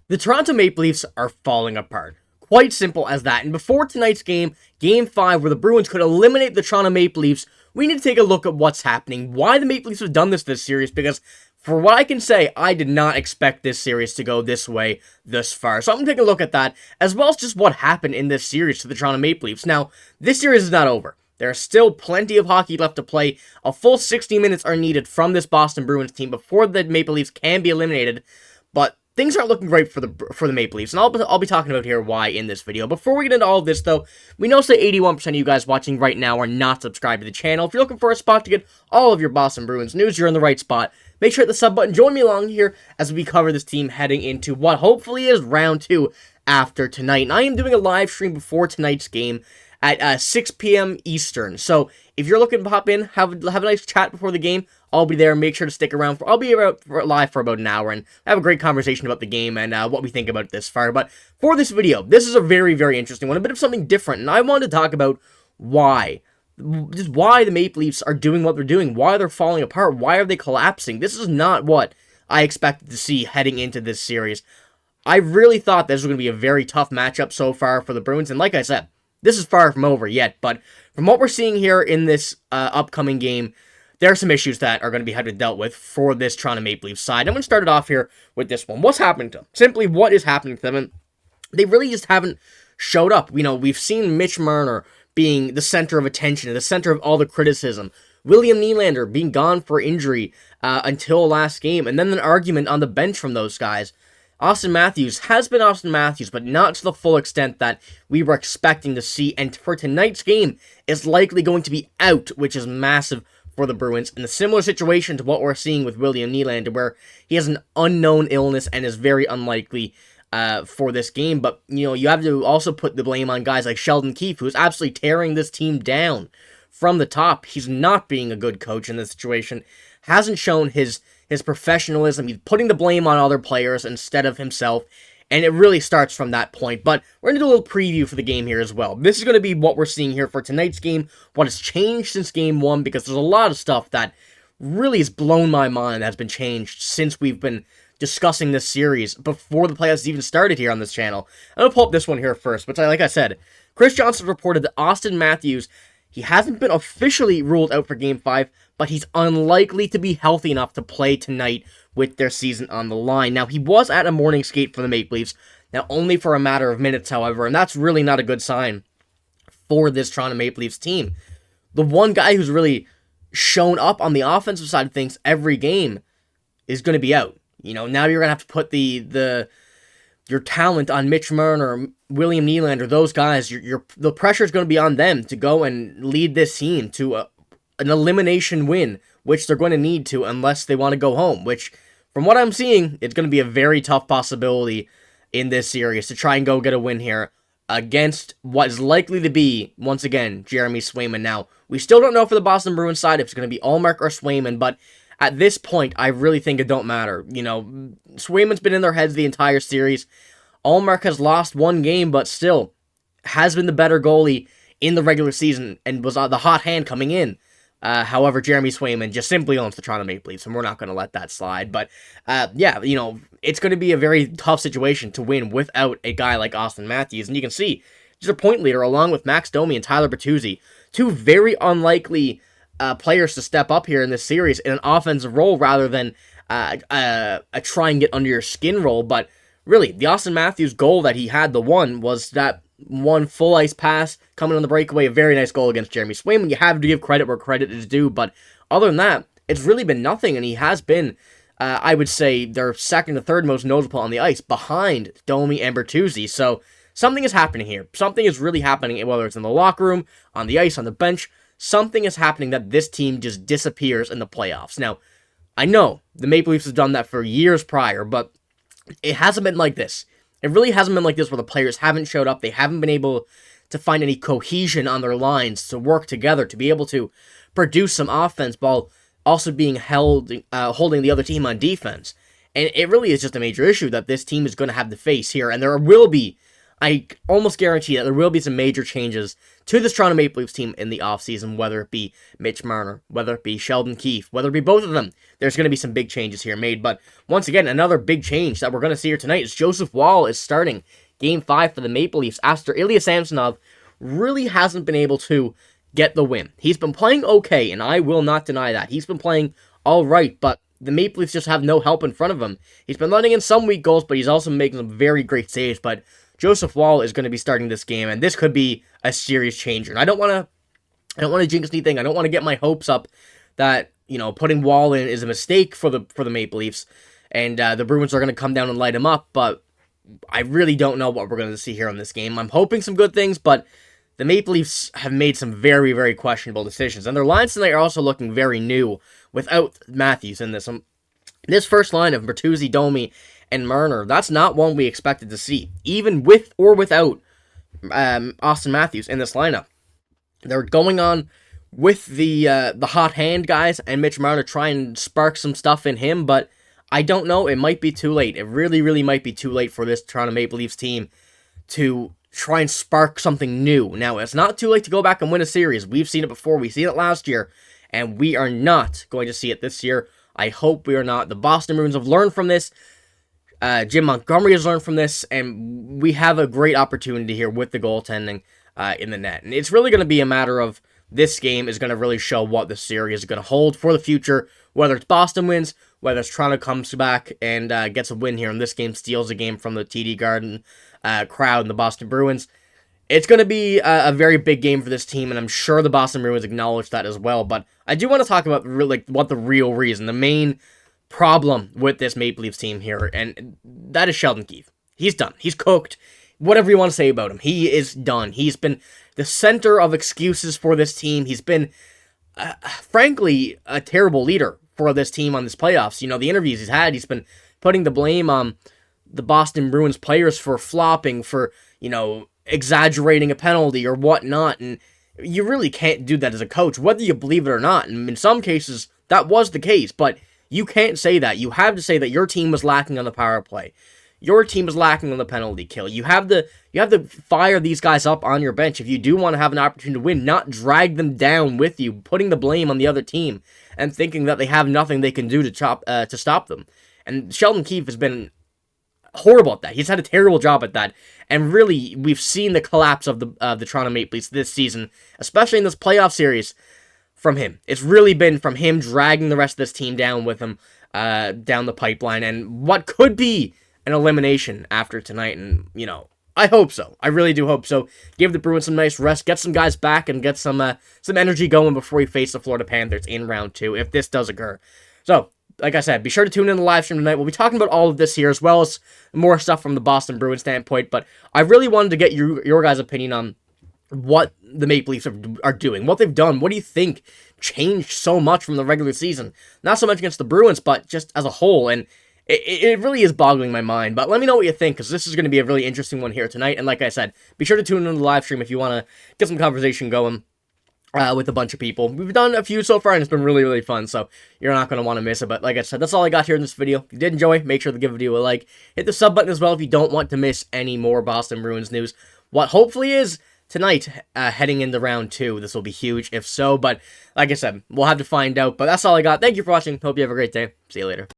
The Toronto Maple Leafs are falling apart. Quite simple as that. And before tonight's game, Game 5, where the Bruins could eliminate the Toronto Maple Leafs, we need to take a look at what's happening, why the Maple Leafs have done this series, because for what I can say, I did not expect this series to go this way this far. So I'm going to take a look at that, as well as just what happened in this series to the Toronto Maple Leafs. Now, this series is not over. There's still plenty of hockey left to play. A full 60 minutes are needed from this Boston Bruins team before the Maple Leafs can be eliminated, but things aren't looking great for the Maple Leafs, and I'll be talking about here why in this video. Before we get into all of this, though, we know say 81% of you guys watching right now are not subscribed to the channel. If you're looking for a spot to get all of your Boston Bruins news, you're in the right spot. Make sure to hit the sub button. Join me along here as we cover this team heading into what hopefully is round 2 after tonight. And I am doing a live stream before tonight's game at 6 p.m. Eastern. So if you're looking to pop in, have a nice chat before the game, I'll be there. Make sure to stick around. I'll be live for about an hour and have a great conversation about the game and what we think about it this far. But for this video, this is a very, very interesting one, a bit of something different. And I wanted to talk about why the Maple Leafs are doing what they're doing, why they're falling apart, why are they collapsing. This is not what I expected to see heading into this series. I really thought this was going to be a very tough matchup so far for the Bruins. And like I said, this is far from over yet, but from what we're seeing here in this upcoming game, there are some issues that are going to be having to be dealt with for this Toronto Maple Leafs side. I'm going to start it off here with this one. What's happening to them? Simply, what is happening to them? And they really just haven't showed up. You know, we've seen Mitch Marner being the center of attention, the center of all the criticism. William Nylander being gone for injury until last game, and then an argument on the bench from those guys. Auston Matthews has been Auston Matthews, but not to the full extent that we were expecting to see. And for tonight's game, is likely going to be out, which is massive for the Bruins. In a similar situation to what we're seeing with William Nylander, where he has an unknown illness and is very unlikely for this game. But, you know, you have to also put the blame on guys like Sheldon Keefe, who's absolutely tearing this team down from the top. He's not being a good coach in this situation. Hasn't shown his professionalism. He's putting the blame on other players instead of himself, and it really starts from that point. But we're going to do a little preview for the game here as well. This is going to be what we're seeing here for tonight's game, what has changed since Game 1, because there's a lot of stuff that really has blown my mind that has been changed since we've been discussing this series before the playoffs even started here on this channel. I'm going to pull up this one here first, but like I said, Chris Johnson reported that Auston Matthews, he hasn't been officially ruled out for Game 5, but he's unlikely to be healthy enough to play tonight with their season on the line. Now, he was at a morning skate for the Maple Leafs, now only for a matter of minutes, however, and that's really not a good sign for this Toronto Maple Leafs team. The one guy who's really shown up on the offensive side of things every game is going to be out. You know, now you're going to have to put your talent on Mitch Marner, William Nylander, those guys. The pressure is going to be on them to go and lead this team to an elimination win, which they're going to need to unless they want to go home, which, from what I'm seeing, it's going to be a very tough possibility in this series to try and go get a win here against what is likely to be, once again, Jeremy Swayman. Now, we still don't know for the Boston Bruins side if it's going to be Ullmark or Swayman, but at this point, I really think it don't matter. You know, Swayman's been in their heads the entire series. Ullmark has lost one game, but still has been the better goalie in the regular season and was the hot hand coming in. However, Jeremy Swayman just simply owns the Toronto Maple Leafs, and we're not going to let that slide. But, yeah, you know, it's going to be a very tough situation to win without a guy like Auston Matthews. And you can see, just a point leader, along with Max Domi and Tyler Bertuzzi, two very unlikely players to step up here in this series in an offensive role rather than a try and get under your skin role. But really, the Auston Matthews goal that he had, the one, was that one full ice pass coming on the breakaway, a very nice goal against Jeremy Swayman. You have to give credit where credit is due, but other than that, it's really been nothing, and he has been, I would say, their second or third most notable on the ice, behind Domi and Bertuzzi. So something is happening here. Something is really happening, whether it's in the locker room, on the ice, on the bench. Something is happening that this team just disappears in the playoffs. Now, I know the Maple Leafs have done that for years prior, but it hasn't been like this. It really hasn't been like this where the players haven't showed up. They haven't been able to find any cohesion on their lines to work together, to be able to produce some offense while also being holding the other team on defense. And it really is just a major issue that this team is going to have to face here. And there will be, I almost guarantee that there will be some major changes to this Toronto Maple Leafs team in the offseason, whether it be Mitch Marner, whether it be Sheldon Keefe, whether it be both of them. There's going to be some big changes here made. But once again, another big change that we're going to see here tonight is Joseph Woll is starting Game 5 for the Maple Leafs after Ilya Samsonov really hasn't been able to get the win. He's been playing okay, and I will not deny that. He's been playing all right, but the Maple Leafs just have no help in front of him. He's been letting in some weak goals, but he's also making some very great saves. But Joseph Woll is going to be starting this game, and this could be a serious changer. And I don't want to jinx anything. I don't want to get my hopes up that, you know, putting Woll in is a mistake for the Maple Leafs, and the Bruins are going to come down and light him up. But I really don't know what we're going to see here in this game. I'm hoping some good things, but the Maple Leafs have made some very, very questionable decisions. And their lines tonight are also looking very new without Matthews in this. This first line of Bertuzzi, Domi, and Marner, that's not one we expected to see, even with or without Auston Matthews in this lineup. They're going on with the hot hand guys and Mitch Marner try and spark some stuff in him, but I don't know. It might be too late. It really, really might be too late for this Toronto Maple Leafs team to try and spark something new. Now, it's not too late to go back and win a series. We've seen it before. We've seen it last year, and we are not going to see it this year. I hope we are not. The Boston Bruins have learned from this. Jim Montgomery has learned from this, and we have a great opportunity here with the goaltending in the net. And it's really going to be a matter of this game is going to really show what the series is going to hold for the future, whether it's Boston wins, whether it's Toronto comes back and gets a win here, and this game steals a game from the TD Garden crowd and the Boston Bruins. It's going to be a very big game for this team, and I'm sure the Boston Bruins acknowledge that as well. But I do want to talk about what the real reason, the main problem with this Maple Leafs team here, and that is Sheldon Keefe. He's done. He's cooked. Whatever you want to say about him, he is done. He's been the center of excuses for this team. He's been, frankly, a terrible leader for this team on this playoffs. You know, the interviews he's had, he's been putting the blame on the Boston Bruins players for flopping, for, you know, exaggerating a penalty or whatnot, and you really can't do that as a coach, whether you believe it or not. And in some cases, that was the case, but you can't say that. You have to say that your team was lacking on the power play. Your team is lacking on the penalty kill. You have to fire these guys up on your bench if you do want to have an opportunity to win, not drag them down with you, putting the blame on the other team and thinking that they have nothing they can do to stop them. And Sheldon Keefe has been horrible at that. He's had a terrible job at that. And really, we've seen the collapse of the Toronto Maple Leafs this season, especially in this playoff series, from him. It's really been from him dragging the rest of this team down with him down the pipeline, and what could be an elimination after tonight. And, you know, I hope so. I really do hope so. Give the Bruins some nice rest, get some guys back, and get some energy going before we face the Florida Panthers in round 2, if this does occur. So, like I said, be sure to tune in to the live stream tonight. We'll be talking about all of this here, as well as more stuff from the Boston Bruins standpoint, but I really wanted to get your guys' opinion on what the Maple Leafs are doing, what they've done. What do you think changed so much from the regular season? Not so much against the Bruins, but just as a whole, and it really is boggling my mind. But let me know what you think, because this is going to be a really interesting one here tonight. And like I said, be sure to tune in to the live stream if you want to get some conversation going with a bunch of people. We've done a few so far, and it's been really, really fun, so you're not going to want to miss it. But like I said, that's all I got here in this video. If you did enjoy, make sure to give the video a like. Hit the sub button as well if you don't want to miss any more Boston Bruins news. What hopefully is tonight, heading into round 2. This will be huge if so, but like I said, we'll have to find out. But that's all I got. Thank you for watching. Hope you have a great day. See you later.